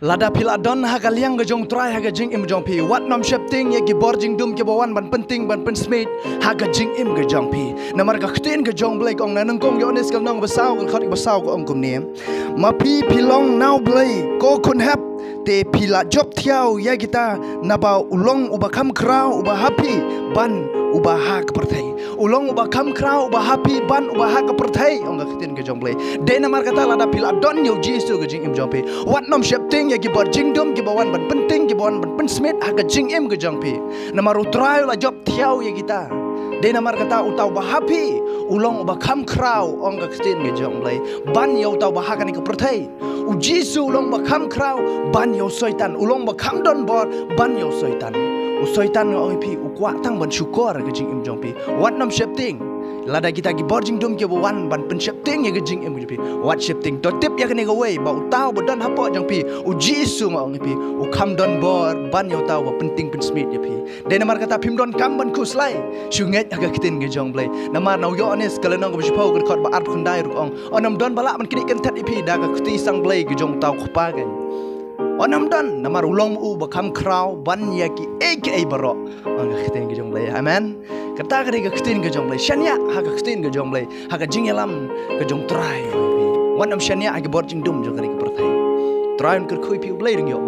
Lada pila don haga liang ga jong try haga jing im jong pi wat nom shepting ye gi borjing dum ke bawan ban penting ban pen smith haga jing im ga jong pi namar ga khtin ga jong blai kong nanang kong yo nes kal nong basau ga khot basau ga ong kum ne ma pi pilong now blai ko kun hap te pila job thiau ya kita naba ulong uba kham krau uba happy ban uba ha ka perthai ulong uba kham krau uba happy ban uba ha ka perthai ong ga khtin ga jong blai de namar kata lada pila don yo jisu ga jing im jong pi wat nom shepting ya gi bor jing dum gi bawan ban penting gi bawan ban pen smith ha ga jing im ga jong pi namar utrai la job thiau ya kita de namar kata utau ba happy ulong uba kham krau ong ga khtin ga jong blai ban yo tau ba ha ka ni ka perthai u jisu ulong ba kham krau ban yo soitan ulong ba kham don bor ban yo soitan u soitan ngo pi u kwa tang ban syukur ga jing im jong pi wat nom shepting lada kita gi borjing dum ke wan ban pen shepting ya ga jing im pi wat shepting to tip ya ka ni ga wei ba u tau ba don hapo jong pi u jisu ngo pi u kham don bor ban yo tau ba penting pen smith ya pi de namar kata pim don kam ban kuslai syunget aga kitin ga jong blai namar nau yo anes kalenong ga bishpau ga khot ba art khundai ru ong onam don bala man kini kan tat pi da ga khti sang blai ga jong tau khpa ga onam don namar ulong u ba kham krau ban ya ki aka baro anga kitin ga jong blai amen kata ga kitin ga jong blai shania ha ga kitin ga jong blai ha ga jing yalam ga jong trai wanam shania ha ga borjing dum jo ga perthai trai kan khui pi blai ring yo